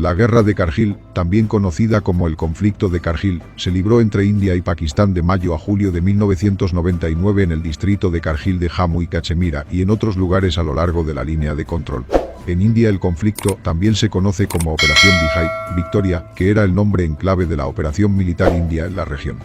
La guerra de Kargil, también conocida como el conflicto de Kargil, se libró entre India y Pakistán de mayo a julio de 1999 en el distrito de Kargil de Jammu y Cachemira y en otros lugares a lo largo de la línea de control. En India el conflicto también se conoce como Operación Vijay, Victoria, que era el nombre en clave de la operación militar india en la región.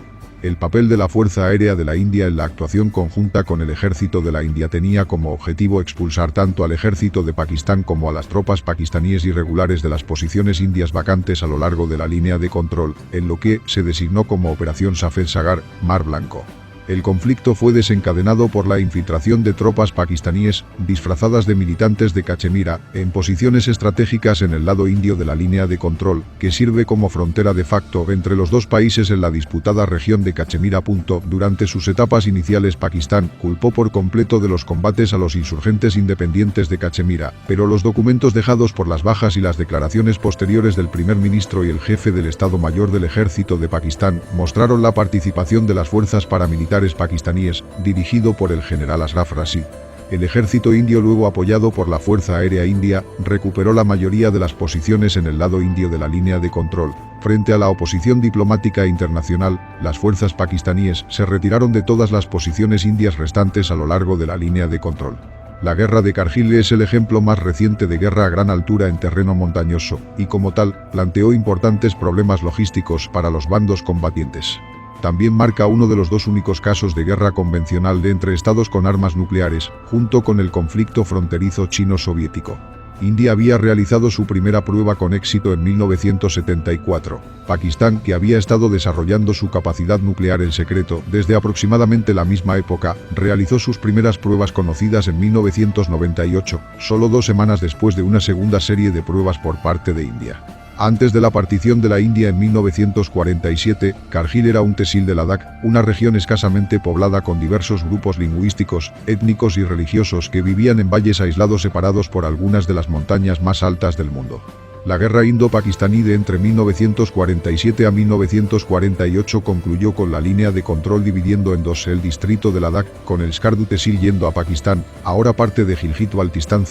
El papel de la Fuerza Aérea de la India en la actuación conjunta con el ejército de la India tenía como objetivo expulsar tanto al ejército de Pakistán como a las tropas pakistaníes irregulares de las posiciones indias vacantes a lo largo de la línea de control, en lo que se designó como Operación Safed Sagar, Mar Blanco. El conflicto fue desencadenado por la infiltración de tropas pakistaníes, disfrazadas de militantes de Cachemira, en posiciones estratégicas en el lado indio de la línea de control, que sirve como frontera de facto entre los dos países en la disputada región de Cachemira. Durante sus etapas iniciales Pakistán culpó por completo de los combates a los insurgentes independientes de Cachemira, pero los documentos dejados por las bajas y las declaraciones posteriores del primer ministro y el jefe del Estado Mayor del Ejército de Pakistán mostraron la participación de las fuerzas paramilitares pakistaníes, dirigido por el general Ashraf Rashid. El ejército indio, luego apoyado por la Fuerza Aérea India, recuperó la mayoría de las posiciones en el lado indio de la línea de control. Frente a la oposición diplomática internacional, las fuerzas pakistaníes se retiraron de todas las posiciones indias restantes a lo largo de la línea de control. La guerra de Kargil es el ejemplo más reciente de guerra a gran altura en terreno montañoso, y como tal, planteó importantes problemas logísticos para los bandos combatientes. También marca uno de los dos únicos casos de guerra convencional de entre estados con armas nucleares, junto con el conflicto fronterizo chino-soviético. India había realizado su primera prueba con éxito en 1974. Pakistán, que había estado desarrollando su capacidad nuclear en secreto desde aproximadamente la misma época, realizó sus primeras pruebas conocidas en 1998, solo 2 semanas después de una segunda serie de pruebas por parte de India. Antes de la partición de la India en 1947, Kargil era un tehsil de Ladakh, una región escasamente poblada con diversos grupos lingüísticos, étnicos y religiosos que vivían en valles aislados separados por algunas de las montañas más altas del mundo. La guerra indo-pakistaní de entre 1947 a 1948 concluyó con la línea de control dividiendo en dos el distrito de Ladakh, con el Skardu tehsil yendo a Pakistán, ahora parte de Gilgit-Baltistán.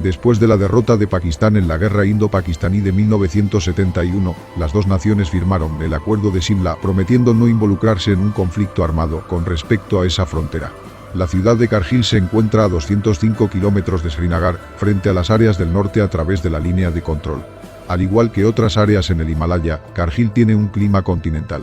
Después de la derrota de Pakistán en la guerra indo-pakistaní de 1971, las dos naciones firmaron el Acuerdo de Simla, prometiendo no involucrarse en un conflicto armado con respecto a esa frontera. La ciudad de Kargil se encuentra a 205 kilómetros de Srinagar, frente a las áreas del norte a través de la línea de control. Al igual que otras áreas en el Himalaya, Kargil tiene un clima continental.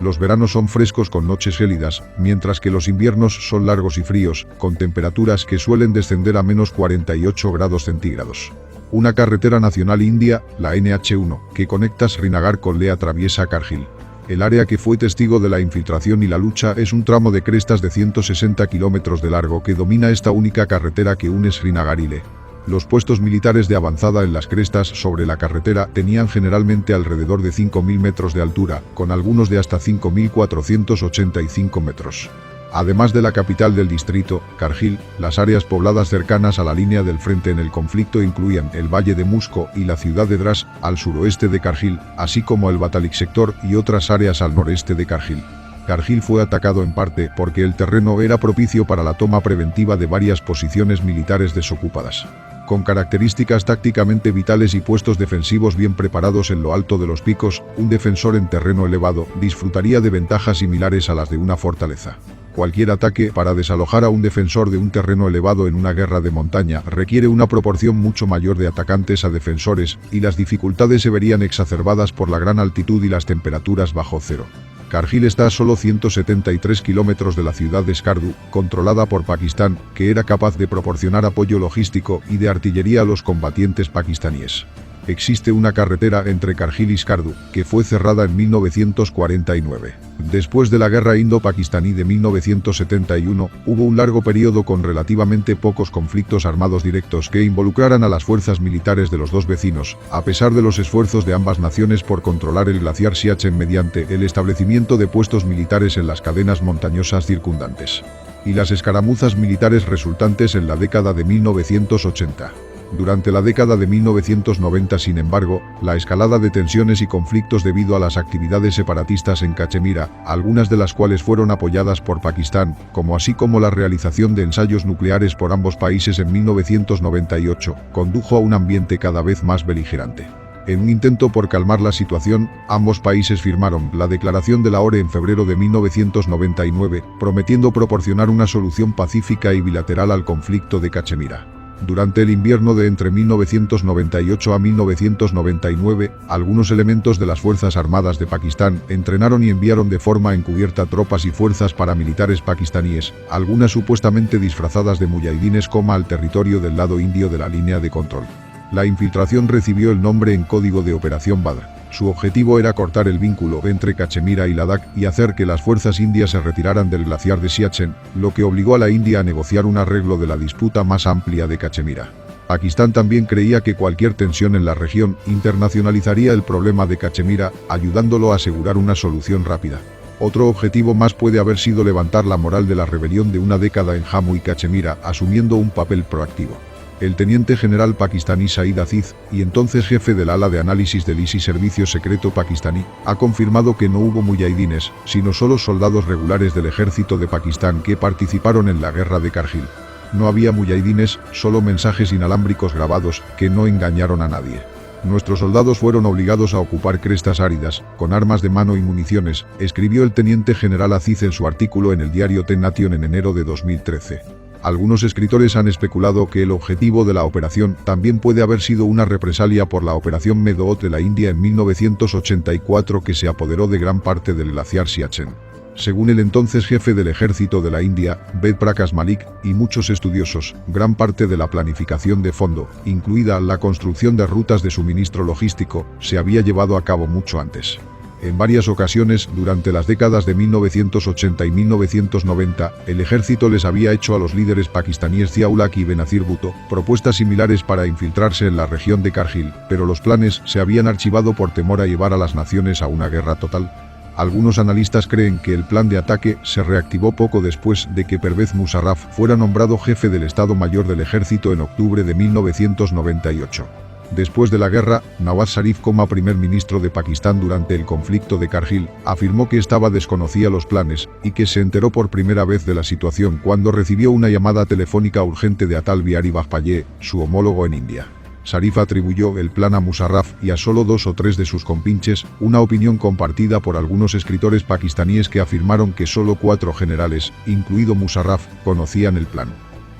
Los veranos son frescos con noches gélidas, mientras que los inviernos son largos y fríos, con temperaturas que suelen descender a menos 48 grados centígrados. Una carretera nacional india, la NH1, que conecta Srinagar con Leh, atraviesa Kargil. El área que fue testigo de la infiltración y la lucha es un tramo de crestas de 160 kilómetros de largo que domina esta única carretera que une Srinagar y Leh. Los puestos militares de avanzada en las crestas sobre la carretera tenían generalmente alrededor de 5.000 metros de altura, con algunos de hasta 5.485 metros. Además de la capital del distrito, Kargil, las áreas pobladas cercanas a la línea del frente en el conflicto incluían el Valle de Musco y la ciudad de Dras, al suroeste de Kargil, así como el Batalik sector y otras áreas al noreste de Kargil. Kargil fue atacado en parte porque el terreno era propicio para la toma preventiva de varias posiciones militares desocupadas. Con características tácticamente vitales y puestos defensivos bien preparados en lo alto de los picos, un defensor en terreno elevado disfrutaría de ventajas similares a las de una fortaleza. Cualquier ataque para desalojar a un defensor de un terreno elevado en una guerra de montaña requiere una proporción mucho mayor de atacantes a defensores, y las dificultades se verían exacerbadas por la gran altitud y las temperaturas bajo cero. Kargil está a solo 173 kilómetros de la ciudad de Skardu, controlada por Pakistán, que era capaz de proporcionar apoyo logístico y de artillería a los combatientes pakistaníes. Existe una carretera entre Kargil y Skardu, que fue cerrada en 1949. Después de la guerra indo-pakistaní de 1971, hubo un largo periodo con relativamente pocos conflictos armados directos que involucraran a las fuerzas militares de los dos vecinos, a pesar de los esfuerzos de ambas naciones por controlar el glaciar Siachen mediante el establecimiento de puestos militares en las cadenas montañosas circundantes y las escaramuzas militares resultantes en la década de 1980. Durante la década de 1990, sin embargo, la escalada de tensiones y conflictos debido a las actividades separatistas en Cachemira, algunas de las cuales fueron apoyadas por Pakistán, así como la realización de ensayos nucleares por ambos países en 1998, condujo a un ambiente cada vez más beligerante. En un intento por calmar la situación, ambos países firmaron la Declaración de Lahore en febrero de 1999, prometiendo proporcionar una solución pacífica y bilateral al conflicto de Cachemira. Durante el invierno de entre 1998 a 1999, algunos elementos de las Fuerzas Armadas de Pakistán entrenaron y enviaron de forma encubierta tropas y fuerzas paramilitares pakistaníes, algunas supuestamente disfrazadas de muyahidines, al territorio del lado indio de la línea de control. La infiltración recibió el nombre en código de Operación Badr. Su objetivo era cortar el vínculo entre Cachemira y Ladakh y hacer que las fuerzas indias se retiraran del glaciar de Siachen, lo que obligó a la India a negociar un arreglo de la disputa más amplia de Cachemira. Pakistán también creía que cualquier tensión en la región internacionalizaría el problema de Cachemira, ayudándolo a asegurar una solución rápida. Otro objetivo más puede haber sido levantar la moral de la rebelión de una década en Jammu y Cachemira, asumiendo un papel proactivo. El teniente general pakistaní Said Aziz, y entonces jefe del ala de análisis del ISI Servicio Secreto pakistaní, ha confirmado que no hubo muyahidines, sino solo soldados regulares del ejército de Pakistán que participaron en la guerra de Kargil. No había muyahidines, solo mensajes inalámbricos grabados, que no engañaron a nadie. Nuestros soldados fueron obligados a ocupar crestas áridas, con armas de mano y municiones, escribió el teniente general Aziz en su artículo en el diario The Nation en enero de 2013. Algunos escritores han especulado que el objetivo de la operación también puede haber sido una represalia por la Operación Medoot de la India en 1984, que se apoderó de gran parte del glaciar Siachen. Según el entonces jefe del ejército de la India, Ved Prakash Malik, y muchos estudiosos, gran parte de la planificación de fondo, incluida la construcción de rutas de suministro logístico, se había llevado a cabo mucho antes. En varias ocasiones, durante las décadas de 1980 y 1990, el ejército les había hecho a los líderes pakistaníes Zia-ul-Haq y Benazir Bhutto propuestas similares para infiltrarse en la región de Kargil, pero los planes se habían archivado por temor a llevar a las naciones a una guerra total. Algunos analistas creen que el plan de ataque se reactivó poco después de que Pervez Musharraf fuera nombrado jefe del Estado Mayor del Ejército en octubre de 1998. Después de la guerra, Nawaz Sharif, primer ministro de Pakistán durante el conflicto de Kargil, afirmó que desconocía los planes y que se enteró por primera vez de la situación cuando recibió una llamada telefónica urgente de Atal Bihari Vajpayee, su homólogo en India. Sharif atribuyó el plan a Musharraf y a solo 2 o 3 de sus compinches, una opinión compartida por algunos escritores pakistaníes que afirmaron que solo 4 generales, incluido Musharraf, conocían el plan.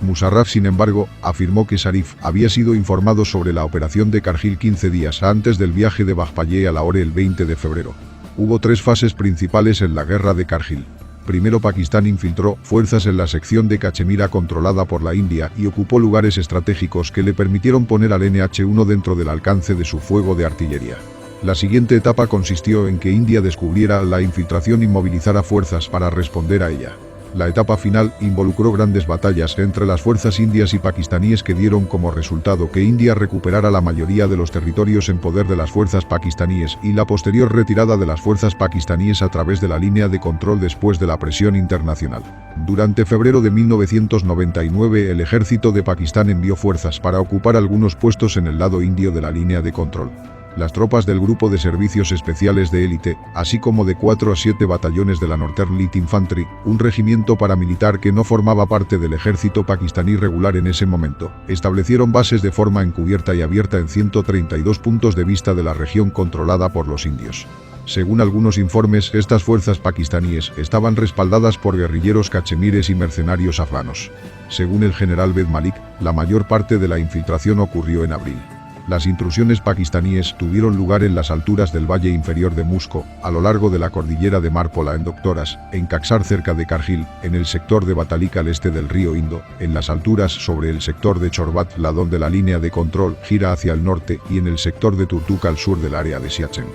Musharraf, sin embargo, afirmó que Sharif había sido informado sobre la operación de Kargil 15 días antes del viaje de Vajpayee a Lahore el 20 de febrero. Hubo 3 fases principales en la guerra de Kargil. Primero, Pakistán infiltró fuerzas en la sección de Cachemira controlada por la India y ocupó lugares estratégicos que le permitieron poner al NH-1 dentro del alcance de su fuego de artillería. La siguiente etapa consistió en que India descubriera la infiltración y movilizara fuerzas para responder a ella. La etapa final involucró grandes batallas entre las fuerzas indias y pakistaníes que dieron como resultado que India recuperara la mayoría de los territorios en poder de las fuerzas pakistaníes y la posterior retirada de las fuerzas pakistaníes a través de la línea de control después de la presión internacional. Durante febrero de 1999, el ejército de Pakistán envió fuerzas para ocupar algunos puestos en el lado indio de la línea de control. Las tropas del Grupo de Servicios Especiales de Élite, así como de 4 a 7 batallones de la Northern Light Infantry, un regimiento paramilitar que no formaba parte del ejército pakistaní regular en ese momento, establecieron bases de forma encubierta y abierta en 132 puntos de vista de la región controlada por los indios. Según algunos informes, estas fuerzas pakistaníes estaban respaldadas por guerrilleros cachemires y mercenarios afganos. Según el general Ved Malik, la mayor parte de la infiltración ocurrió en abril. Las intrusiones pakistaníes tuvieron lugar en las alturas del valle inferior de Musco, a lo largo de la cordillera de Marpola en Doctoras, en Kaksar cerca de Kargil, en el sector de Batalik al este del río Indo, en las alturas sobre el sector de Chorbat, la donde la línea de control gira hacia el norte, y en el sector de Turtuk al sur del área de Siachen.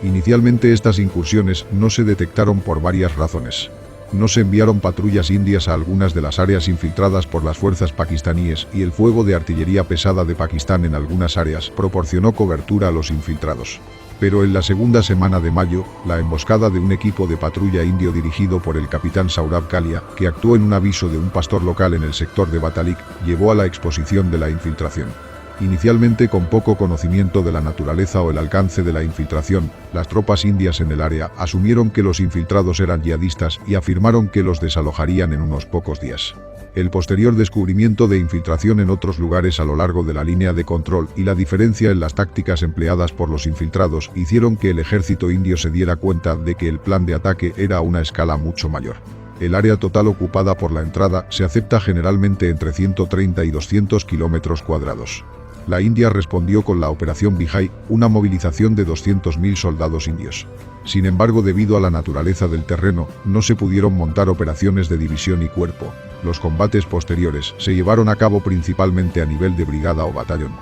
Inicialmente estas incursiones no se detectaron por varias razones. No se enviaron patrullas indias a algunas de las áreas infiltradas por las fuerzas pakistaníes y el fuego de artillería pesada de Pakistán en algunas áreas proporcionó cobertura a los infiltrados. Pero en la segunda semana de mayo, la emboscada de un equipo de patrulla indio dirigido por el capitán Saurabh Kalia, que actuó en un aviso de un pastor local en el sector de Batalik, llevó a la exposición de la infiltración. Inicialmente con poco conocimiento de la naturaleza o el alcance de la infiltración, las tropas indias en el área asumieron que los infiltrados eran yihadistas y afirmaron que los desalojarían en unos pocos días. El posterior descubrimiento de infiltración en otros lugares a lo largo de la línea de control y la diferencia en las tácticas empleadas por los infiltrados hicieron que el ejército indio se diera cuenta de que el plan de ataque era a una escala mucho mayor. El área total ocupada por la entrada se acepta generalmente entre 130 y 200 kilómetros cuadrados. La India respondió con la Operación Vijay, una movilización de 200.000 soldados indios. Sin embargo, debido a la naturaleza del terreno, no se pudieron montar operaciones de división y cuerpo. Los combates posteriores se llevaron a cabo principalmente a nivel de brigada o batallón.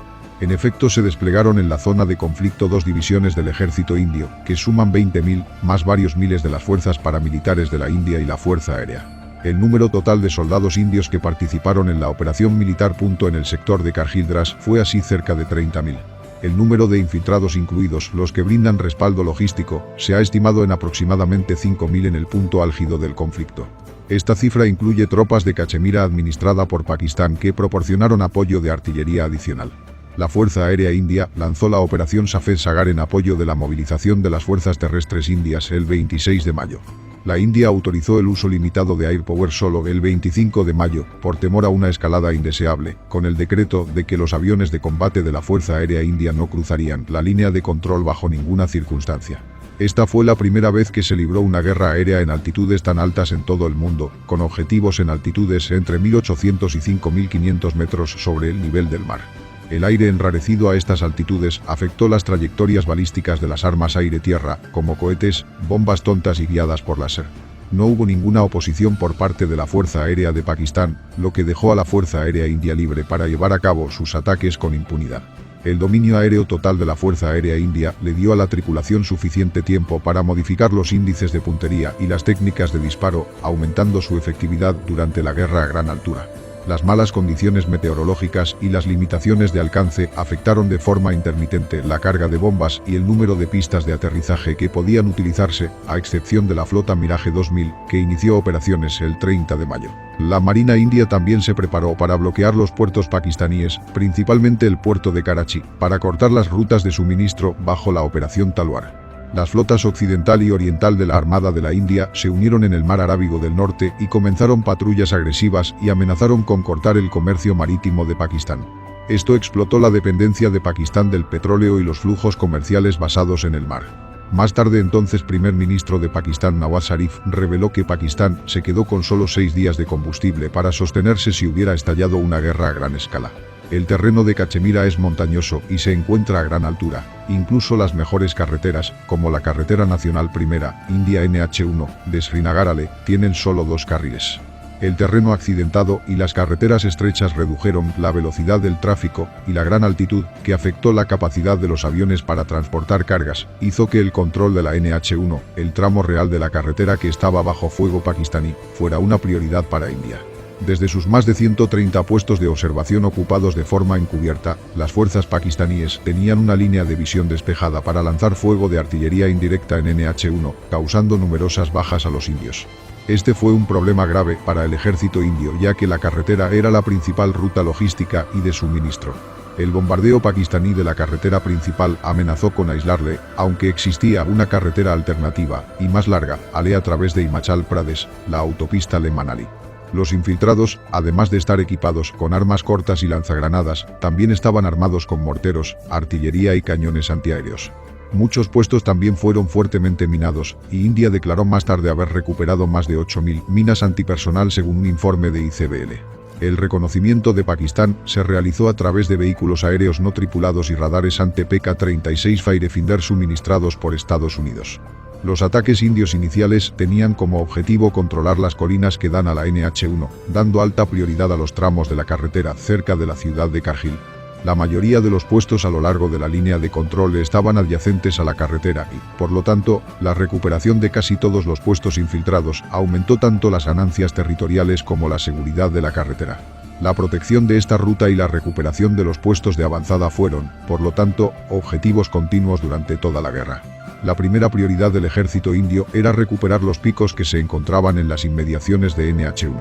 En efecto, se desplegaron en la zona de conflicto 2 divisiones del ejército indio, que suman 20.000, más varios miles de las fuerzas paramilitares de la India y la Fuerza Aérea. El número total de soldados indios que participaron en la operación militar en el sector de Kargil Dras fue así cerca de 30.000. El número de infiltrados, incluidos los que brindan respaldo logístico, se ha estimado en aproximadamente 5.000 en el punto álgido del conflicto. Esta cifra incluye tropas de Cachemira administrada por Pakistán que proporcionaron apoyo de artillería adicional. La Fuerza Aérea India lanzó la Operación Safed Sagar en apoyo de la movilización de las fuerzas terrestres indias el 26 de mayo. La India autorizó el uso limitado de Air Power solo el 25 de mayo, por temor a una escalada indeseable, con el decreto de que los aviones de combate de la Fuerza Aérea India no cruzarían la línea de control bajo ninguna circunstancia. Esta fue la primera vez que se libró una guerra aérea en altitudes tan altas en todo el mundo, con objetivos en altitudes entre 1.800 y 5.500 metros sobre el nivel del mar. El aire enrarecido a estas altitudes afectó las trayectorias balísticas de las armas aire-tierra, como cohetes, bombas tontas y guiadas por láser. No hubo ninguna oposición por parte de la Fuerza Aérea de Pakistán, lo que dejó a la Fuerza Aérea India libre para llevar a cabo sus ataques con impunidad. El dominio aéreo total de la Fuerza Aérea India le dio a la tripulación suficiente tiempo para modificar los índices de puntería y las técnicas de disparo, aumentando su efectividad durante la guerra a gran altura. Las malas condiciones meteorológicas y las limitaciones de alcance afectaron de forma intermitente la carga de bombas y el número de pistas de aterrizaje que podían utilizarse, a excepción de la flota Mirage 2000, que inició operaciones el 30 de mayo. La Marina India también se preparó para bloquear los puertos pakistaníes, principalmente el puerto de Karachi, para cortar las rutas de suministro bajo la Operación Talwar. Las flotas occidental y oriental de la Armada de la India se unieron en el mar Arábigo del Norte y comenzaron patrullas agresivas y amenazaron con cortar el comercio marítimo de Pakistán. Esto explotó la dependencia de Pakistán del petróleo y los flujos comerciales basados en el mar. Más tarde, entonces primer ministro de Pakistán Nawaz Sharif reveló que Pakistán se quedó con solo 6 días de combustible para sostenerse si hubiera estallado una guerra a gran escala. El terreno de Cachemira es montañoso y se encuentra a gran altura. Incluso las mejores carreteras, como la Carretera Nacional Primera, India NH1, de Srinagar a Leh, tienen solo 2 carriles. El terreno accidentado y las carreteras estrechas redujeron la velocidad del tráfico y la gran altitud, que afectó la capacidad de los aviones para transportar cargas, hizo que el control de la NH1, el tramo real de la carretera que estaba bajo fuego pakistaní, fuera una prioridad para India. Desde sus más de 130 puestos de observación ocupados de forma encubierta, las fuerzas pakistaníes tenían una línea de visión despejada para lanzar fuego de artillería indirecta en NH1, causando numerosas bajas a los indios. Este fue un problema grave para el ejército indio, ya que la carretera era la principal ruta logística y de suministro. El bombardeo pakistaní de la carretera principal amenazó con aislarle, aunque existía una carretera alternativa, y más larga, a Leh a través de Himachal Pradesh, la autopista Leh-Manali. Los infiltrados, además de estar equipados con armas cortas y lanzagranadas, también estaban armados con morteros, artillería y cañones antiaéreos. Muchos puestos también fueron fuertemente minados, y India declaró más tarde haber recuperado más de 8.000 minas antipersonal según un informe de ICBL. El reconocimiento de Pakistán se realizó a través de vehículos aéreos no tripulados y radares anti-PK-36 Firefinder suministrados por Estados Unidos. Los ataques indios iniciales tenían como objetivo controlar las colinas que dan a la NH1, dando alta prioridad a los tramos de la carretera cerca de la ciudad de Kargil. La mayoría de los puestos a lo largo de la línea de control estaban adyacentes a la carretera y, por lo tanto, la recuperación de casi todos los puestos infiltrados aumentó tanto las ganancias territoriales como la seguridad de la carretera. La protección de esta ruta y la recuperación de los puestos de avanzada fueron, por lo tanto, objetivos continuos durante toda la guerra. La primera prioridad del ejército indio era recuperar los picos que se encontraban en las inmediaciones de NH1.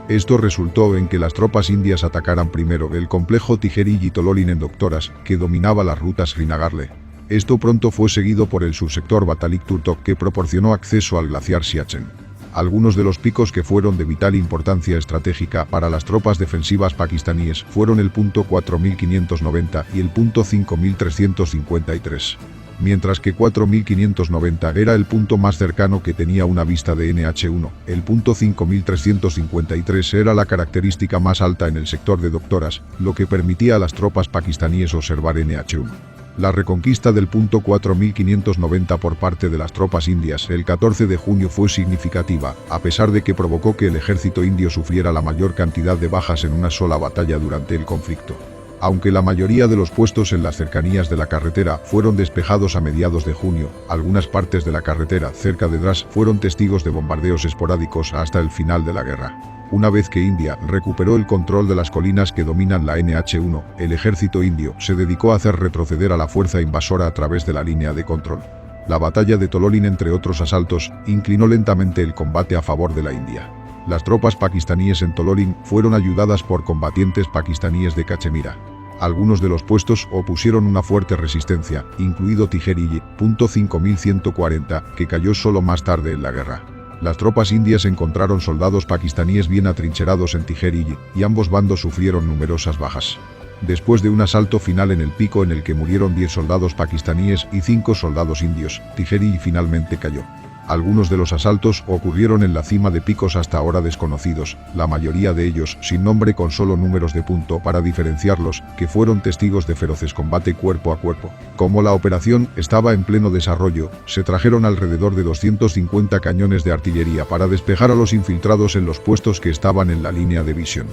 Esto resultó en que las tropas indias atacaran primero el complejo Tijeri y Tololin en Doctoras, que dominaba las rutas Srinagarle. Esto pronto fue seguido por el subsector Batalik Turtok, que proporcionó acceso al glaciar Siachen. Algunos de los picos que fueron de vital importancia estratégica para las tropas defensivas pakistaníes fueron el punto 4590 y el punto 5353. Mientras que 4590 era el punto más cercano que tenía una vista de NH1, el punto 5353 era la característica más alta en el sector de Doctoras, lo que permitía a las tropas pakistaníes observar NH1. La reconquista del punto 4590 por parte de las tropas indias el 14 de junio fue significativa, a pesar de que provocó que el ejército indio sufriera la mayor cantidad de bajas en una sola batalla durante el conflicto. Aunque la mayoría de los puestos en las cercanías de la carretera fueron despejados a mediados de junio, algunas partes de la carretera cerca de Dras fueron testigos de bombardeos esporádicos hasta el final de la guerra. Una vez que India recuperó el control de las colinas que dominan la NH1, el ejército indio se dedicó a hacer retroceder a la fuerza invasora a través de la línea de control. La batalla de Tololin, entre otros asaltos, inclinó lentamente el combate a favor de la India. Las tropas pakistaníes en Tololin fueron ayudadas por combatientes pakistaníes de Cachemira. Algunos de los puestos opusieron una fuerte resistencia, incluido Tijeri, punto 5140, que cayó solo más tarde en la guerra. Las tropas indias encontraron soldados pakistaníes bien atrincherados en Tijeri, y ambos bandos sufrieron numerosas bajas. Después de un asalto final en el pico en el que murieron 10 soldados pakistaníes y 5 soldados indios, Tijeri finalmente cayó. Algunos de los asaltos ocurrieron en la cima de picos hasta ahora desconocidos, la mayoría de ellos sin nombre, con solo números de punto para diferenciarlos, que fueron testigos de feroces combate cuerpo a cuerpo. Como la operación estaba en pleno desarrollo, se trajeron alrededor de 250 cañones de artillería para despejar a los infiltrados en los puestos que estaban en la línea de visión.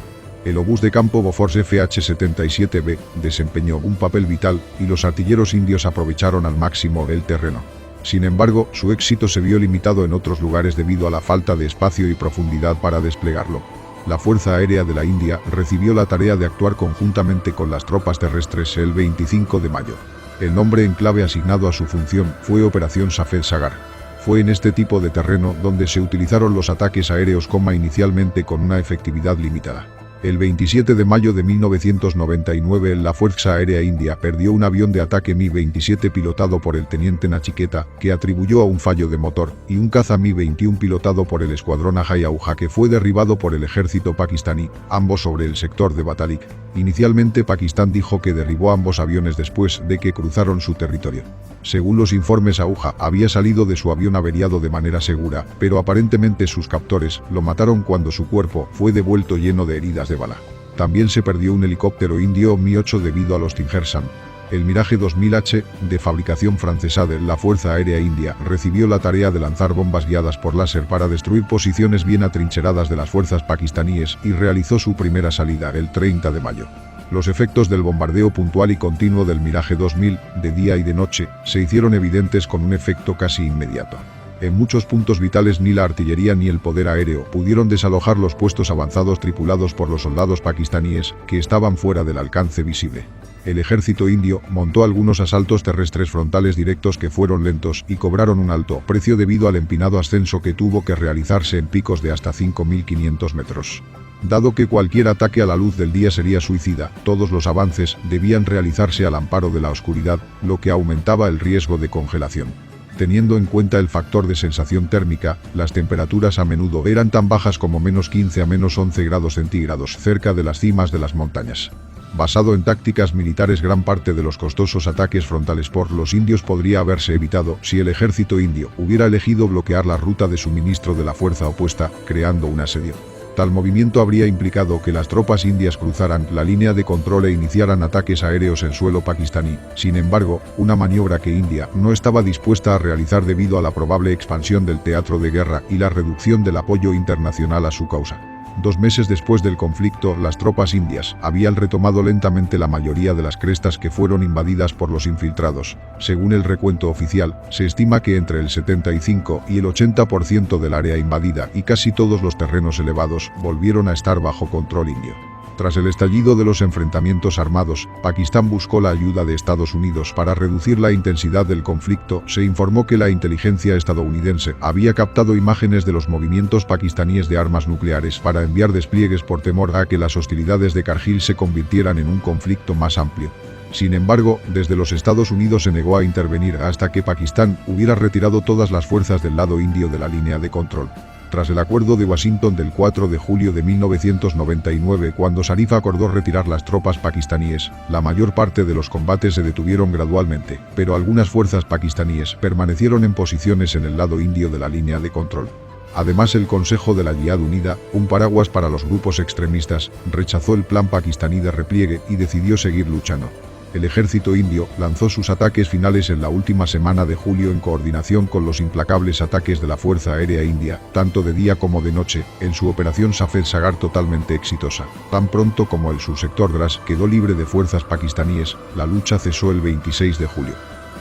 El obús de campo Bofors FH-77B desempeñó un papel vital y los artilleros indios aprovecharon al máximo el terreno. Sin embargo, su éxito se vio limitado en otros lugares debido a la falta de espacio y profundidad para desplegarlo. La Fuerza Aérea de la India recibió la tarea de actuar conjuntamente con las tropas terrestres el 25 de mayo. El nombre en clave asignado a su función fue Operación Safed Sagar. Fue en este tipo de terreno donde se utilizaron los ataques aéreos inicialmente con una efectividad limitada. El 27 de mayo de 1999 la Fuerza Aérea India perdió un avión de ataque Mi-27 pilotado por el teniente Nachiketa, que atribuyó a un fallo de motor, y un caza Mi-21 pilotado por el escuadrón Ajay Auja, que fue derribado por el ejército pakistaní, ambos sobre el sector de Batalik. Inicialmente Pakistán dijo que derribó ambos aviones después de que cruzaron su territorio. Según los informes, Auja había salido de su avión averiado de manera segura, pero aparentemente sus captores lo mataron cuando su cuerpo fue devuelto lleno de heridas de bala. También se perdió un helicóptero indio Mi-8 debido a los Tingersan. El Mirage 2000H, de fabricación francesa de la Fuerza Aérea India, recibió la tarea de lanzar bombas guiadas por láser para destruir posiciones bien atrincheradas de las fuerzas pakistaníes y realizó su primera salida el 30 de mayo. Los efectos del bombardeo puntual y continuo del Mirage 2000, de día y de noche, se hicieron evidentes con un efecto casi inmediato. En muchos puntos vitales ni la artillería ni el poder aéreo pudieron desalojar los puestos avanzados tripulados por los soldados pakistaníes, que estaban fuera del alcance visible. El ejército indio montó algunos asaltos terrestres frontales directos que fueron lentos y cobraron un alto precio debido al empinado ascenso que tuvo que realizarse en picos de hasta 5.500 metros. Dado que cualquier ataque a la luz del día sería suicida, todos los avances debían realizarse al amparo de la oscuridad, lo que aumentaba el riesgo de congelación. Teniendo en cuenta el factor de sensación térmica, las temperaturas a menudo eran tan bajas como -15 a -11 grados centígrados cerca de las cimas de las montañas. Basado en tácticas militares, gran parte de los costosos ataques frontales por los indios podría haberse evitado si el ejército indio hubiera elegido bloquear la ruta de suministro de la fuerza opuesta, creando un asedio. Tal movimiento habría implicado que las tropas indias cruzaran la línea de control e iniciaran ataques aéreos en suelo pakistaní. Sin embargo, una maniobra que India no estaba dispuesta a realizar debido a la probable expansión del teatro de guerra y la reducción del apoyo internacional a su causa. 2 meses después del conflicto, las tropas indias habían retomado lentamente la mayoría de las crestas que fueron invadidas por los infiltrados. Según el recuento oficial, se estima que entre el 75 y el 80% del área invadida y casi todos los terrenos elevados volvieron a estar bajo control indio. Tras el estallido de los enfrentamientos armados, Pakistán buscó la ayuda de Estados Unidos para reducir la intensidad del conflicto. Se informó que la inteligencia estadounidense había captado imágenes de los movimientos pakistaníes de armas nucleares para enviar despliegues por temor a que las hostilidades de Kargil se convirtieran en un conflicto más amplio. Sin embargo, desde los Estados Unidos se negó a intervenir hasta que Pakistán hubiera retirado todas las fuerzas del lado indio de la línea de control. Tras el acuerdo de Washington del 4 de julio de 1999, cuando Sharif acordó retirar las tropas pakistaníes, la mayor parte de los combates se detuvieron gradualmente, pero algunas fuerzas pakistaníes permanecieron en posiciones en el lado indio de la línea de control. Además, el Consejo de la Jihad Unida, un paraguas para los grupos extremistas, rechazó el plan pakistaní de repliegue y decidió seguir luchando. El ejército indio lanzó sus ataques finales en la última semana de julio en coordinación con los implacables ataques de la Fuerza Aérea India, tanto de día como de noche, en su operación Safed Sagar totalmente exitosa. Tan pronto como el subsector Dras quedó libre de fuerzas pakistaníes, la lucha cesó el 26 de julio.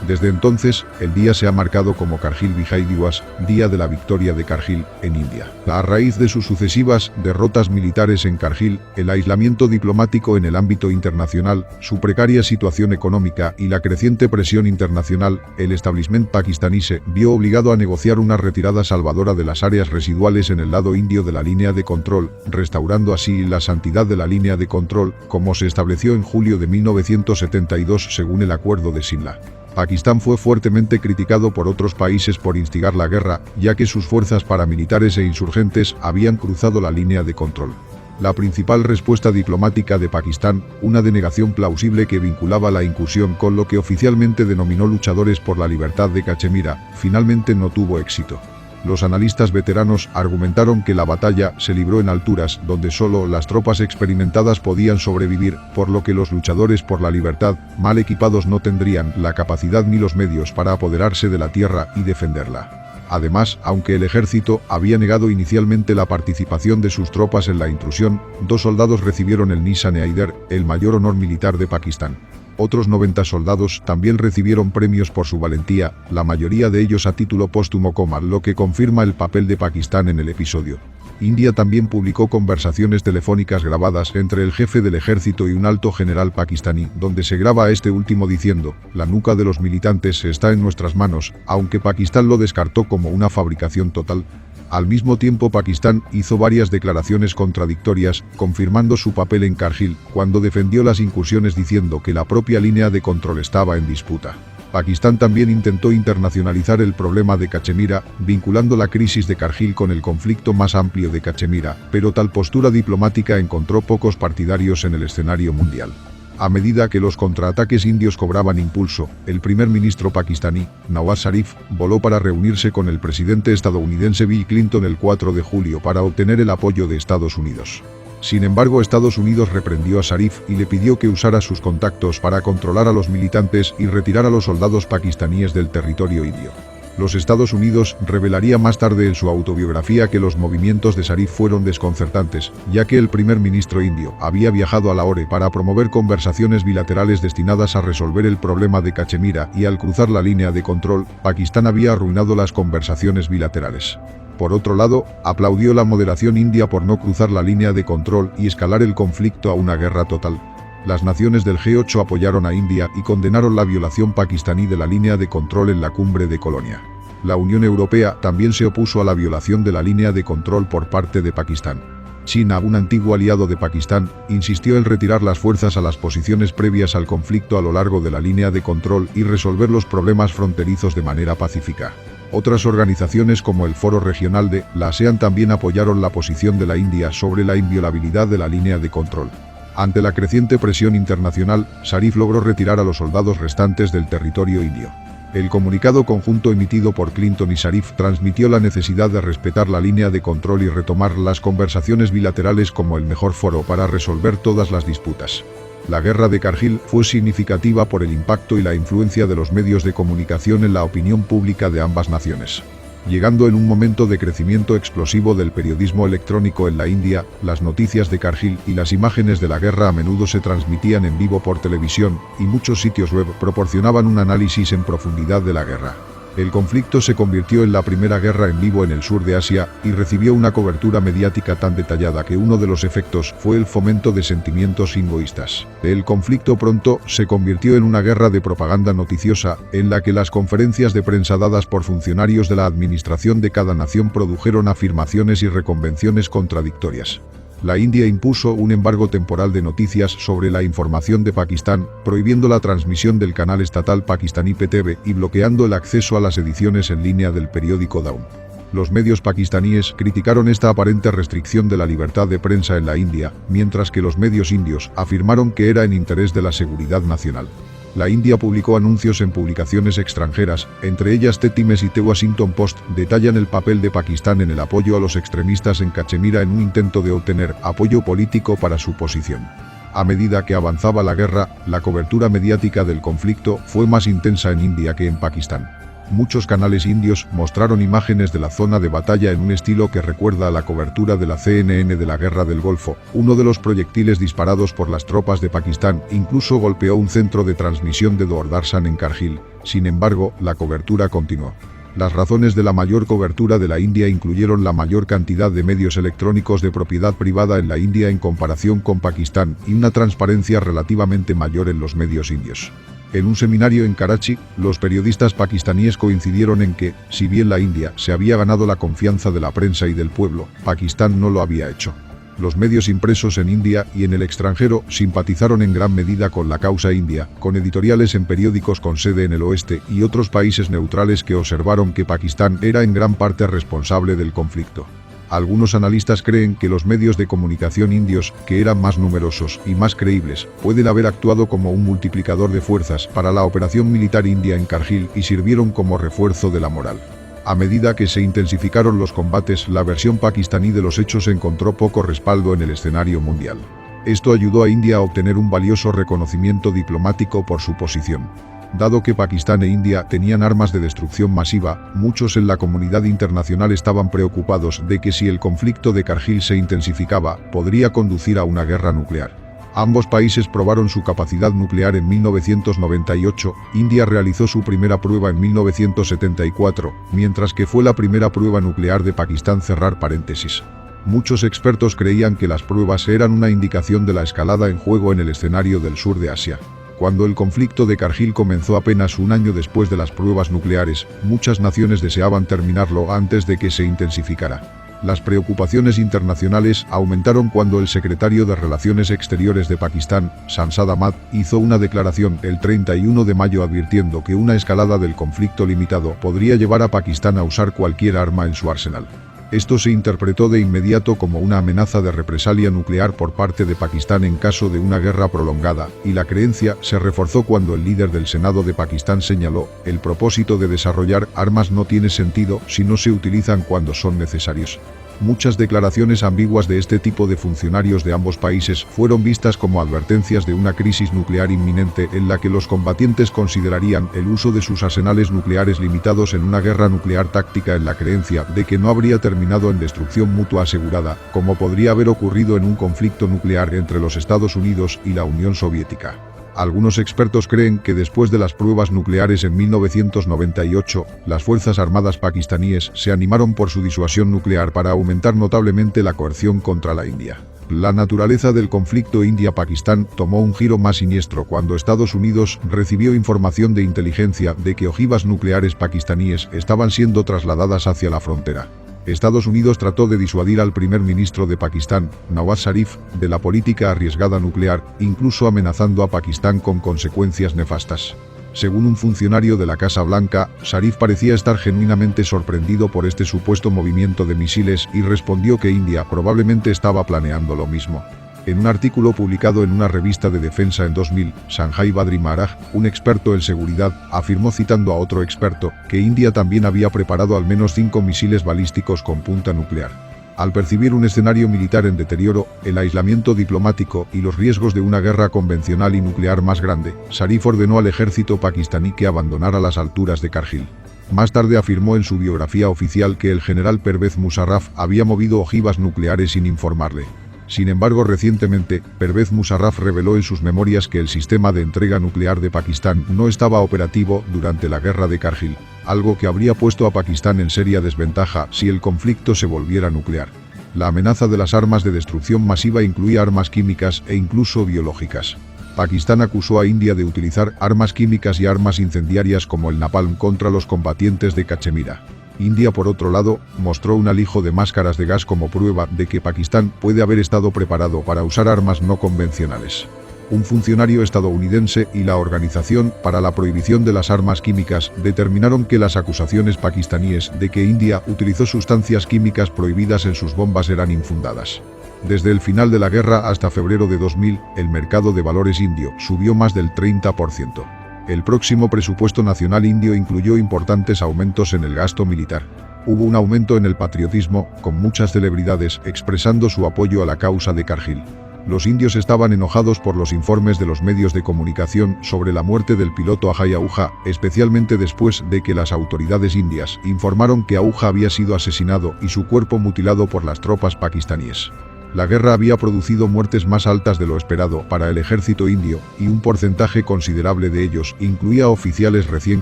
Desde entonces, el día se ha marcado como Kargil Vijay Diwas, Día de la Victoria de Kargil, en India. A raíz de sus sucesivas derrotas militares en Kargil, el aislamiento diplomático en el ámbito internacional, su precaria situación económica y la creciente presión internacional, el establishment pakistaní se vio obligado a negociar una retirada salvadora de las áreas residuales en el lado indio de la línea de control, restaurando así la santidad de la línea de control, como se estableció en julio de 1972 según el Acuerdo de Simla. Pakistán fue fuertemente criticado por otros países por instigar la guerra, ya que sus fuerzas paramilitares e insurgentes habían cruzado la línea de control. La principal respuesta diplomática de Pakistán, una denegación plausible que vinculaba la incursión con lo que oficialmente denominó luchadores por la libertad de Cachemira, finalmente no tuvo éxito. Los analistas veteranos argumentaron que la batalla se libró en alturas donde solo las tropas experimentadas podían sobrevivir, por lo que los luchadores por la libertad, mal equipados, no tendrían la capacidad ni los medios para apoderarse de la tierra y defenderla. Además, aunque el ejército había negado inicialmente la participación de sus tropas en la intrusión, 2 soldados recibieron el Nishan-e Haider, el mayor honor militar de Pakistán. Otros 90 soldados también recibieron premios por su valentía, la mayoría de ellos a título póstumo, lo que confirma el papel de Pakistán en el episodio. India también publicó conversaciones telefónicas grabadas entre el jefe del ejército y un alto general pakistaní, donde se graba a este último diciendo: "La nuca de los militantes está en nuestras manos", aunque Pakistán lo descartó como una fabricación total. Al mismo tiempo, Pakistán hizo varias declaraciones contradictorias, confirmando su papel en Kargil, cuando defendió las incursiones diciendo que la propia línea de control estaba en disputa. Pakistán también intentó internacionalizar el problema de Cachemira, vinculando la crisis de Kargil con el conflicto más amplio de Cachemira, pero tal postura diplomática encontró pocos partidarios en el escenario mundial. A medida que los contraataques indios cobraban impulso, el primer ministro pakistaní, Nawaz Sharif, voló para reunirse con el presidente estadounidense Bill Clinton el 4 de julio para obtener el apoyo de Estados Unidos. Sin embargo, Estados Unidos reprendió a Sharif y le pidió que usara sus contactos para controlar a los militantes y retirar a los soldados pakistaníes del territorio indio. Los Estados Unidos revelaría más tarde en su autobiografía que los movimientos de Sharif fueron desconcertantes, ya que el primer ministro indio había viajado a Lahore para promover conversaciones bilaterales destinadas a resolver el problema de Cachemira, y al cruzar la línea de control, Pakistán había arruinado las conversaciones bilaterales. Por otro lado, aplaudió la moderación india por no cruzar la línea de control y escalar el conflicto a una guerra total. Las naciones del G8 apoyaron a India y condenaron la violación pakistaní de la línea de control en la cumbre de Colonia. La Unión Europea también se opuso a la violación de la línea de control por parte de Pakistán. China, un antiguo aliado de Pakistán, insistió en retirar las fuerzas a las posiciones previas al conflicto a lo largo de la línea de control y resolver los problemas fronterizos de manera pacífica. Otras organizaciones como el Foro Regional de la ASEAN también apoyaron la posición de la India sobre la inviolabilidad de la línea de control. Ante la creciente presión internacional, Sharif logró retirar a los soldados restantes del territorio indio. El comunicado conjunto emitido por Clinton y Sharif transmitió la necesidad de respetar la línea de control y retomar las conversaciones bilaterales como el mejor foro para resolver todas las disputas. La guerra de Kargil fue significativa por el impacto y la influencia de los medios de comunicación en la opinión pública de ambas naciones. Llegando en un momento de crecimiento explosivo del periodismo electrónico en la India, las noticias de Kargil y las imágenes de la guerra a menudo se transmitían en vivo por televisión, y muchos sitios web proporcionaban un análisis en profundidad de la guerra. El conflicto se convirtió en la primera guerra en vivo en el sur de Asia y recibió una cobertura mediática tan detallada que uno de los efectos fue el fomento de sentimientos singoístas. El conflicto pronto se convirtió en una guerra de propaganda noticiosa, en la que las conferencias de prensa dadas por funcionarios de la administración de cada nación produjeron afirmaciones y reconvenciones contradictorias. La India impuso un embargo temporal de noticias sobre la información de Pakistán, prohibiendo la transmisión del canal estatal pakistaní PTV y bloqueando el acceso a las ediciones en línea del periódico Dawn. Los medios pakistaníes criticaron esta aparente restricción de la libertad de prensa en la India, mientras que los medios indios afirmaron que era en interés de la seguridad nacional. La India publicó anuncios en publicaciones extranjeras, entre ellas The Times y The Washington Post, detallan el papel de Pakistán en el apoyo a los extremistas en Cachemira en un intento de obtener apoyo político para su posición. A medida que avanzaba la guerra, la cobertura mediática del conflicto fue más intensa en India que en Pakistán. Muchos canales indios mostraron imágenes de la zona de batalla en un estilo que recuerda a la cobertura de la CNN de la Guerra del Golfo. Uno de los proyectiles disparados por las tropas de Pakistán incluso golpeó un centro de transmisión de Doordarshan en Kargil. Sin embargo, la cobertura continuó. Las razones de la mayor cobertura de la India incluyeron la mayor cantidad de medios electrónicos de propiedad privada en la India en comparación con Pakistán y una transparencia relativamente mayor en los medios indios. En un seminario en Karachi, los periodistas pakistaníes coincidieron en que, si bien la India se había ganado la confianza de la prensa y del pueblo, Pakistán no lo había hecho. Los medios impresos en India y en el extranjero simpatizaron en gran medida con la causa india, con editoriales en periódicos con sede en el oeste y otros países neutrales que observaron que Pakistán era en gran parte responsable del conflicto. Algunos analistas creen que los medios de comunicación indios, que eran más numerosos y más creíbles, pueden haber actuado como un multiplicador de fuerzas para la operación militar india en Kargil y sirvieron como refuerzo de la moral. A medida que se intensificaron los combates, la versión pakistaní de los hechos encontró poco respaldo en el escenario mundial. Esto ayudó a India a obtener un valioso reconocimiento diplomático por su posición. Dado que Pakistán e India tenían armas de destrucción masiva, muchos en la comunidad internacional estaban preocupados de que si el conflicto de Kargil se intensificaba, podría conducir a una guerra nuclear. Ambos países probaron su capacidad nuclear en 1998, India realizó su primera prueba en 1974, mientras que fue la primera prueba nuclear de Pakistán. Cerrar paréntesis. Muchos expertos creían que las pruebas eran una indicación de la escalada en juego en el escenario del sur de Asia. Cuando el conflicto de Kargil comenzó apenas un año después de las pruebas nucleares, muchas naciones deseaban terminarlo antes de que se intensificara. Las preocupaciones internacionales aumentaron cuando el secretario de Relaciones Exteriores de Pakistán, Shamsad Ahmad, hizo una declaración el 31 de mayo advirtiendo que una escalada del conflicto limitado podría llevar a Pakistán a usar cualquier arma en su arsenal. Esto se interpretó de inmediato como una amenaza de represalia nuclear por parte de Pakistán en caso de una guerra prolongada, y la creencia se reforzó cuando el líder del Senado de Pakistán señaló: el propósito de desarrollar armas no tiene sentido si no se utilizan cuando son necesarios. Muchas declaraciones ambiguas de este tipo de funcionarios de ambos países fueron vistas como advertencias de una crisis nuclear inminente en la que los combatientes considerarían el uso de sus arsenales nucleares limitados en una guerra nuclear táctica, en la creencia de que no habría terminado en destrucción mutua asegurada, como podría haber ocurrido en un conflicto nuclear entre los Estados Unidos y la Unión Soviética. Algunos expertos creen que después de las pruebas nucleares en 1998, las Fuerzas Armadas pakistaníes se animaron por su disuasión nuclear para aumentar notablemente la coerción contra la India. La naturaleza del conflicto India-Pakistán tomó un giro más siniestro cuando Estados Unidos recibió información de inteligencia de que ojivas nucleares pakistaníes estaban siendo trasladadas hacia la frontera. Estados Unidos trató de disuadir al primer ministro de Pakistán, Nawaz Sharif, de la política arriesgada nuclear, incluso amenazando a Pakistán con consecuencias nefastas. Según un funcionario de la Casa Blanca, Sharif parecía estar genuinamente sorprendido por este supuesto movimiento de misiles y respondió que India probablemente estaba planeando lo mismo. En un artículo publicado en una revista de defensa en 2000, Sanjay Badri Maharaj, un experto en seguridad, afirmó, citando a otro experto, que India también había preparado al menos 5 misiles balísticos con punta nuclear. Al percibir un escenario militar en deterioro, el aislamiento diplomático y los riesgos de una guerra convencional y nuclear más grande, Sharif ordenó al ejército pakistaní que abandonara las alturas de Kargil. Más tarde afirmó en su biografía oficial que el general Pervez Musharraf había movido ojivas nucleares sin informarle. Sin embargo, recientemente, Pervez Musharraf reveló en sus memorias que el sistema de entrega nuclear de Pakistán no estaba operativo durante la guerra de Kargil, algo que habría puesto a Pakistán en seria desventaja si el conflicto se volviera nuclear. La amenaza de las armas de destrucción masiva incluía armas químicas e incluso biológicas. Pakistán acusó a India de utilizar armas químicas y armas incendiarias como el napalm contra los combatientes de Cachemira. India, por otro lado, mostró un alijo de máscaras de gas como prueba de que Pakistán puede haber estado preparado para usar armas no convencionales. Un funcionario estadounidense y la Organización para la Prohibición de las Armas Químicas determinaron que las acusaciones pakistaníes de que India utilizó sustancias químicas prohibidas en sus bombas eran infundadas. Desde el final de la guerra hasta febrero de 2000, el mercado de valores indio subió más del 30%. El próximo presupuesto nacional indio incluyó importantes aumentos en el gasto militar. Hubo un aumento en el patriotismo, con muchas celebridades expresando su apoyo a la causa de Kargil. Los indios estaban enojados por los informes de los medios de comunicación sobre la muerte del piloto Ajay Ahuja, especialmente después de que las autoridades indias informaron que Ahuja había sido asesinado y su cuerpo mutilado por las tropas pakistaníes. La guerra había producido muertes más altas de lo esperado para el ejército indio, y un porcentaje considerable de ellos incluía oficiales recién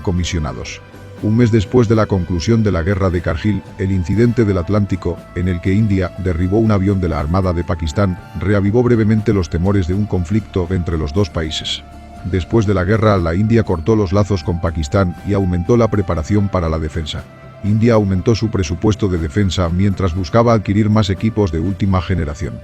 comisionados. Un mes después de la conclusión de la guerra de Kargil, el incidente del Atlántico, en el que India derribó un avión de la Armada de Pakistán, reavivó brevemente los temores de un conflicto entre los dos países. Después de la guerra, la India cortó los lazos con Pakistán y aumentó la preparación para la defensa. India aumentó su presupuesto de defensa mientras buscaba adquirir más equipos de última generación.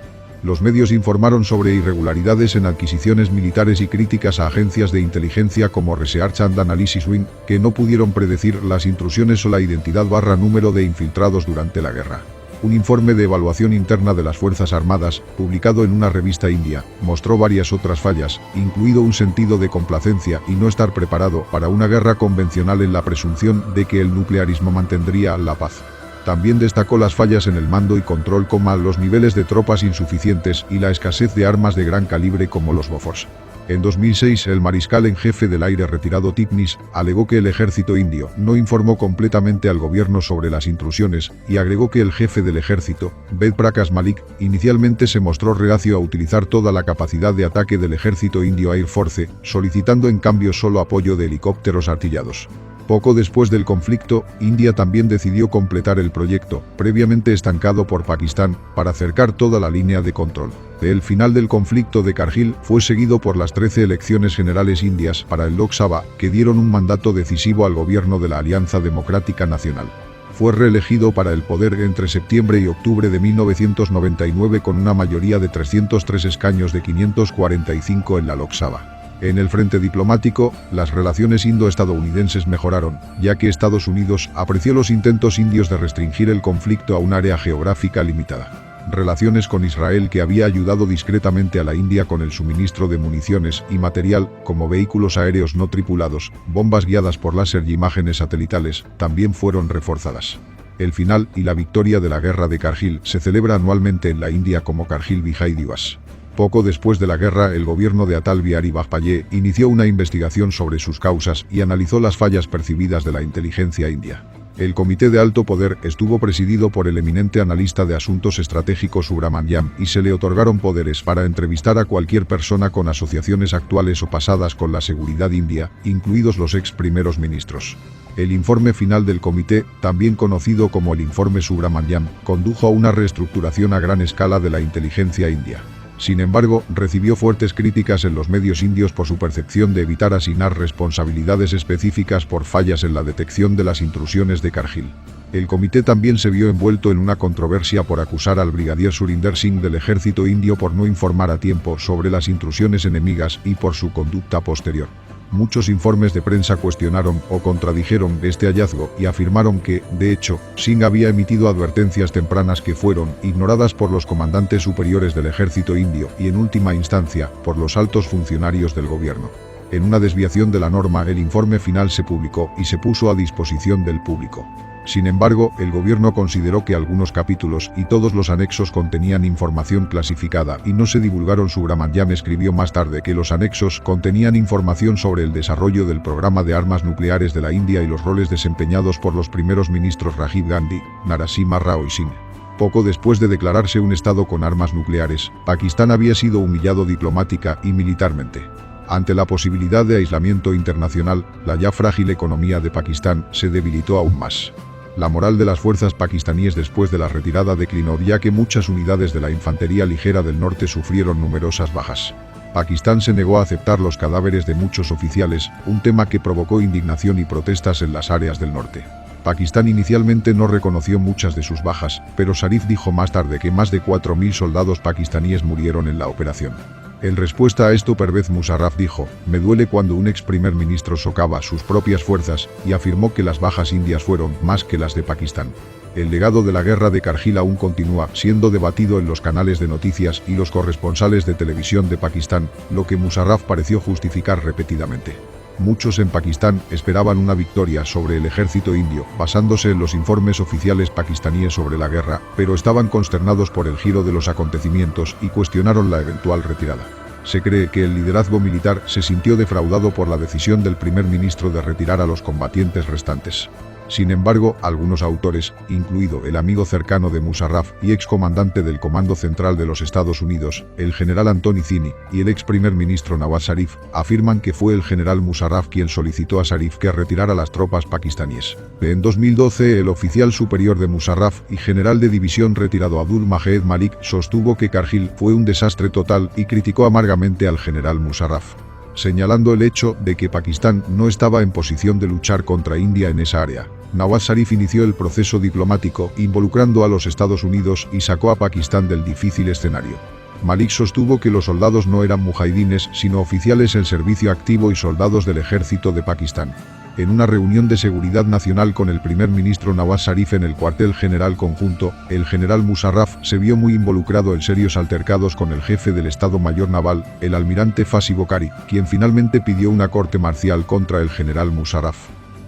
Los medios informaron sobre irregularidades en adquisiciones militares y críticas a agencias de inteligencia como Research and Analysis Wing, que no pudieron predecir las intrusiones o la identidad/número de infiltrados durante la guerra. Un informe de evaluación interna de las Fuerzas Armadas, publicado en una revista india, mostró varias otras fallas, incluido un sentido de complacencia y no estar preparado para una guerra convencional en la presunción de que el nuclearismo mantendría la paz. También destacó las fallas en el mando y control, los niveles de tropas insuficientes y la escasez de armas de gran calibre como los Bofors. En 2006, el mariscal en jefe del aire retirado Tipnis alegó que el ejército indio no informó completamente al gobierno sobre las intrusiones y agregó que el jefe del ejército, Ved Prakash Malik, inicialmente se mostró reacio a utilizar toda la capacidad de ataque del ejército indio Air Force, solicitando en cambio solo apoyo de helicópteros artillados. Poco después del conflicto, India también decidió completar el proyecto, previamente estancado por Pakistán, para acercar toda la línea de control. El final del conflicto de Kargil fue seguido por las 13 elecciones generales indias para el Lok Sabha, que dieron un mandato decisivo al gobierno de la Alianza Democrática Nacional. Fue reelegido para el poder entre septiembre y octubre de 1999 con una mayoría de 303 escaños de 545 en la Lok Sabha. En el frente diplomático, las relaciones indo-estadounidenses mejoraron, ya que Estados Unidos apreció los intentos indios de restringir el conflicto a un área geográfica limitada. Relaciones con Israel, que había ayudado discretamente a la India con el suministro de municiones y material, como vehículos aéreos no tripulados, bombas guiadas por láser y imágenes satelitales, también fueron reforzadas. El final y la victoria de la guerra de Kargil se celebra anualmente en la India como Kargil Vijay Divas. Poco después de la guerra, el gobierno de Atal Bihari Vajpayee inició una investigación sobre sus causas y analizó las fallas percibidas de la inteligencia india. El Comité de Alto Poder estuvo presidido por el eminente analista de asuntos estratégicos Subramaniam y se le otorgaron poderes para entrevistar a cualquier persona con asociaciones actuales o pasadas con la seguridad india, incluidos los ex primeros ministros. El informe final del comité, también conocido como el informe Subramaniam, condujo a una reestructuración a gran escala de la inteligencia india. Sin embargo, recibió fuertes críticas en los medios indios por su percepción de evitar asignar responsabilidades específicas por fallas en la detección de las intrusiones de Kargil. El comité también se vio envuelto en una controversia por acusar al brigadier Surinder Singh del ejército indio por no informar a tiempo sobre las intrusiones enemigas y por su conducta posterior. Muchos informes de prensa cuestionaron o contradijeron este hallazgo y afirmaron que, de hecho, Singh había emitido advertencias tempranas que fueron ignoradas por los comandantes superiores del ejército indio y, en última instancia, por los altos funcionarios del gobierno. En una desviación de la norma, el informe final se publicó y se puso a disposición del público. Sin embargo, el gobierno consideró que algunos capítulos y todos los anexos contenían información clasificada y no se divulgaron. Subramaniam escribió más tarde que los anexos contenían información sobre el desarrollo del programa de armas nucleares de la India y los roles desempeñados por los primeros ministros Rajiv Gandhi, Narasimha Rao y Singh. Poco después de declararse un estado con armas nucleares, Pakistán había sido humillado diplomática y militarmente. Ante la posibilidad de aislamiento internacional, la ya frágil economía de Pakistán se debilitó aún más. La moral de las fuerzas pakistaníes después de la retirada declinó, ya que muchas unidades de la infantería ligera del norte sufrieron numerosas bajas. Pakistán se negó a aceptar los cadáveres de muchos oficiales, un tema que provocó indignación y protestas en las áreas del norte. Pakistán inicialmente no reconoció muchas de sus bajas, pero Zarif dijo más tarde que más de 4.000 soldados pakistaníes murieron en la operación. En respuesta a esto, Pervez Musharraf dijo: "Me duele cuando un ex primer ministro socava sus propias fuerzas", y afirmó que las bajas indias fueron más que las de Pakistán. El legado de la guerra de Kargil aún continúa siendo debatido en los canales de noticias y los corresponsales de televisión de Pakistán, lo que Musharraf pareció justificar repetidamente. Muchos en Pakistán esperaban una victoria sobre el ejército indio, basándose en los informes oficiales pakistaníes sobre la guerra, pero estaban consternados por el giro de los acontecimientos y cuestionaron la eventual retirada. Se cree que el liderazgo militar se sintió defraudado por la decisión del primer ministro de retirar a los combatientes restantes. Sin embargo, algunos autores, incluido el amigo cercano de Musharraf y excomandante del Comando Central de los Estados Unidos, el general Anthony Zinni, y el ex primer ministro Nawaz Sharif, afirman que fue el general Musharraf quien solicitó a Sharif que retirara las tropas pakistaníes. En 2012, el oficial superior de Musharraf y general de división retirado Abdul Majed Malik sostuvo que Kargil fue un desastre total y criticó amargamente al general Musharraf, señalando el hecho de que Pakistán no estaba en posición de luchar contra India en esa área. Nawaz Sharif inició el proceso diplomático involucrando a los Estados Unidos y sacó a Pakistán del difícil escenario. Malik sostuvo que los soldados no eran mujahidines sino oficiales en servicio activo y soldados del ejército de Pakistán. En una reunión de seguridad nacional con el primer ministro Nawaz Sharif en el cuartel general conjunto, el general Musharraf se vio muy involucrado en serios altercados con el jefe del Estado Mayor Naval, el almirante Fasi Bokhari, quien finalmente pidió una corte marcial contra el general Musharraf,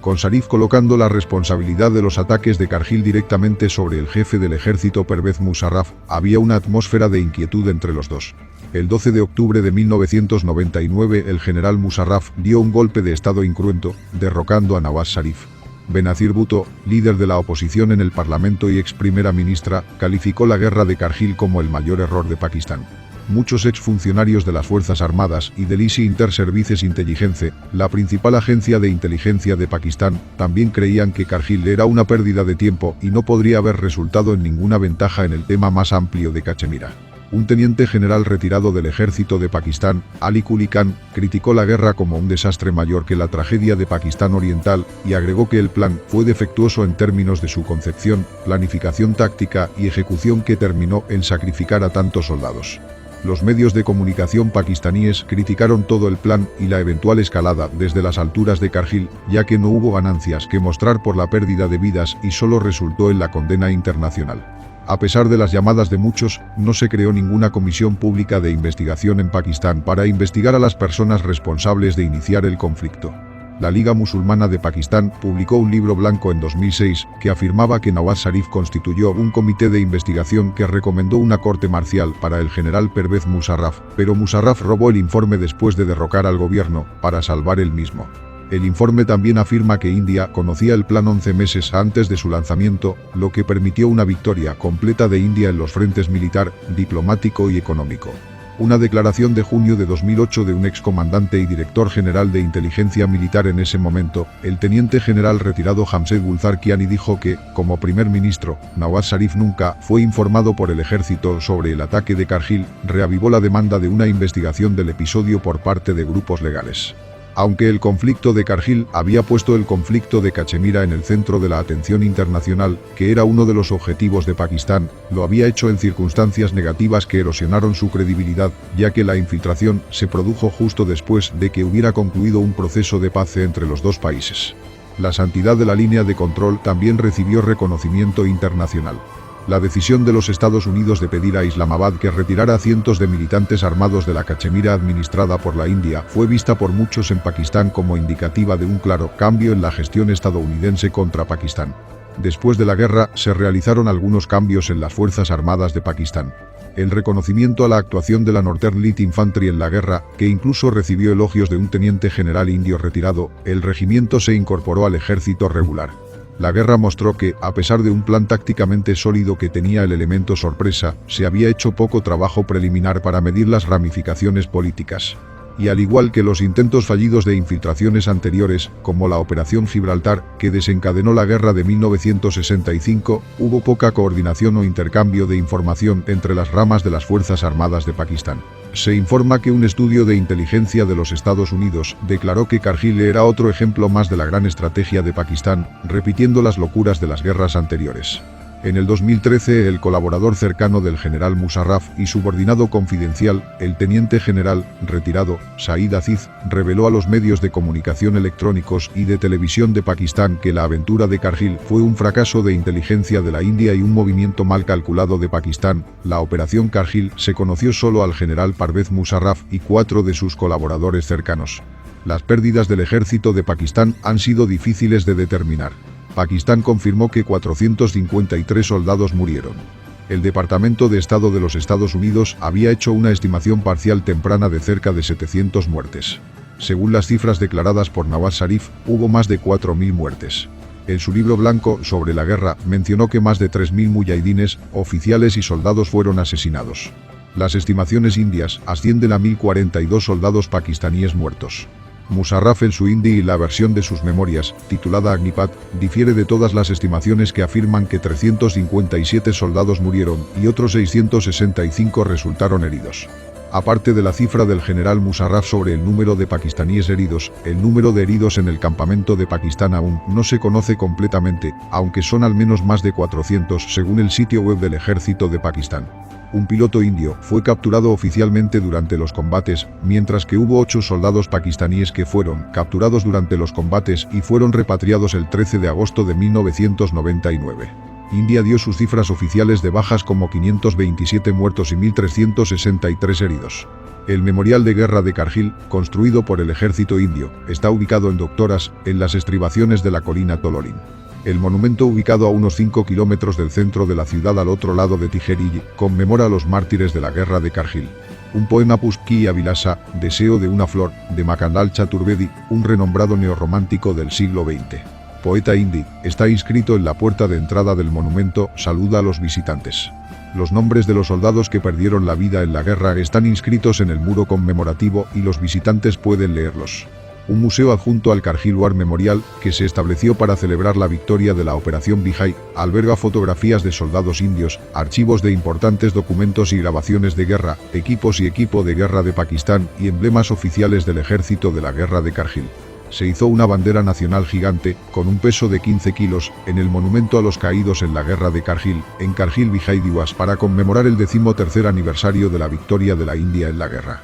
con Sharif colocando la responsabilidad de los ataques de Kargil directamente sobre el jefe del ejército Pervez Musharraf. Había una atmósfera de inquietud entre los dos. El 12 de octubre de 1999 el general Musharraf dio un golpe de estado incruento, derrocando a Nawaz Sharif. Benazir Bhutto, líder de la oposición en el parlamento y ex primera ministra, calificó la guerra de Kargil como el mayor error de Pakistán. Muchos exfuncionarios de las Fuerzas Armadas y del ISI Inter-Services Intelligence, la principal agencia de inteligencia de Pakistán, también creían que Kargil era una pérdida de tiempo y no podría haber resultado en ninguna ventaja en el tema más amplio de Cachemira. Un teniente general retirado del ejército de Pakistán, Ali Quli Khan, criticó la guerra como un desastre mayor que la tragedia de Pakistán Oriental y agregó que el plan fue defectuoso en términos de su concepción, planificación táctica y ejecución que terminó en sacrificar a tantos soldados. Los medios de comunicación pakistaníes criticaron todo el plan y la eventual escalada desde las alturas de Kargil, ya que no hubo ganancias que mostrar por la pérdida de vidas y solo resultó en la condena internacional. A pesar de las llamadas de muchos, no se creó ninguna comisión pública de investigación en Pakistán para investigar a las personas responsables de iniciar el conflicto. La Liga Musulmana de Pakistán publicó un libro blanco en 2006 que afirmaba que Nawaz Sharif constituyó un comité de investigación que recomendó una corte marcial para el general Pervez Musharraf, pero Musharraf robó el informe después de derrocar al gobierno para salvar el mismo. El informe también afirma que India conocía el plan 11 meses antes de su lanzamiento, lo que permitió una victoria completa de India en los frentes militar, diplomático y económico. Una declaración de junio de 2008 de un excomandante y director general de inteligencia militar en ese momento, el teniente general retirado Jamshed Gulzarkiani, dijo que, como primer ministro, Nawaz Sharif nunca fue informado por el ejército sobre el ataque de Kargil, reavivó la demanda de una investigación del episodio por parte de grupos legales. Aunque el conflicto de Kargil había puesto el conflicto de Cachemira en el centro de la atención internacional, que era uno de los objetivos de Pakistán, lo había hecho en circunstancias negativas que erosionaron su credibilidad, ya que la infiltración se produjo justo después de que hubiera concluido un proceso de paz entre los dos países. La santidad de la línea de control también recibió reconocimiento internacional. La decisión de los Estados Unidos de pedir a Islamabad que retirara a cientos de militantes armados de la Cachemira administrada por la India fue vista por muchos en Pakistán como indicativa de un claro cambio en la gestión estadounidense contra Pakistán. Después de la guerra, se realizaron algunos cambios en las Fuerzas Armadas de Pakistán. El reconocimiento a la actuación de la Northern Light Infantry en la guerra, que incluso recibió elogios de un teniente general indio retirado, el regimiento se incorporó al ejército regular. La guerra mostró que, a pesar de un plan tácticamente sólido que tenía el elemento sorpresa, se había hecho poco trabajo preliminar para medir las ramificaciones políticas. Y al igual que los intentos fallidos de infiltraciones anteriores, como la Operación Gibraltar, que desencadenó la guerra de 1965, hubo poca coordinación o intercambio de información entre las ramas de las Fuerzas Armadas de Pakistán. Se informa que un estudio de inteligencia de los Estados Unidos declaró que Kargil era otro ejemplo más de la gran estrategia de Pakistán, repitiendo las locuras de las guerras anteriores. En el 2013, el colaborador cercano del general Musharraf y subordinado confidencial, el teniente general, retirado, Said Aziz, reveló a los medios de comunicación electrónicos y de televisión de Pakistán que la aventura de Kargil fue un fracaso de inteligencia de la India y un movimiento mal calculado de Pakistán. La operación Kargil se conoció solo al general Parvez Musharraf y 4 de sus colaboradores cercanos. Las pérdidas del ejército de Pakistán han sido difíciles de determinar. Pakistán confirmó que 453 soldados murieron. El Departamento de Estado de los Estados Unidos había hecho una estimación parcial temprana de cerca de 700 muertes. Según las cifras declaradas por Nawaz Sharif, hubo más de 4.000 muertes. En su libro blanco sobre la guerra mencionó que más de 3.000 muyahidines, oficiales y soldados fueron asesinados. Las estimaciones indias ascienden a 1.042 soldados pakistaníes muertos. Musharraf en su hindi y la versión de sus memorias, titulada Agnipat, difiere de todas las estimaciones que afirman que 357 soldados murieron y otros 665 resultaron heridos. Aparte de la cifra del general Musharraf sobre el número de pakistaníes heridos, el número de heridos en el campamento de Pakistán aún no se conoce completamente, aunque son al menos más de 400 según el sitio web del ejército de Pakistán. Un piloto indio fue capturado oficialmente durante los combates, mientras que hubo 8 soldados pakistaníes que fueron capturados durante los combates y fueron repatriados el 13 de agosto de 1999. India dio sus cifras oficiales de bajas como 527 muertos y 1.363 heridos. El Memorial de Guerra de Kargil, construido por el ejército indio, está ubicado en Doctoras, en las estribaciones de la colina Tolorin. El monumento, ubicado a unos 5 kilómetros del centro de la ciudad al otro lado de Tijeri, conmemora a los mártires de la guerra de Kargil. Un poema Pushki Avilasa, Deseo de una flor, de Makandal Chaturvedi, un renombrado neorromántico del siglo XX. Poeta hindi, está inscrito en la puerta de entrada del monumento, saluda a los visitantes. Los nombres de los soldados que perdieron la vida en la guerra están inscritos en el muro conmemorativo y los visitantes pueden leerlos. Un museo adjunto al Kargil War Memorial, que se estableció para celebrar la victoria de la Operación Vijay, alberga fotografías de soldados indios, archivos de importantes documentos y grabaciones de guerra, equipos y equipo de guerra de Pakistán y emblemas oficiales del ejército de la guerra de Kargil. Se hizo una bandera nacional gigante, con un peso de 15 kilos, en el monumento a los caídos en la guerra de Kargil, en Kargil Vijay Diwas, para conmemorar el 13º aniversario de la victoria de la India en la guerra.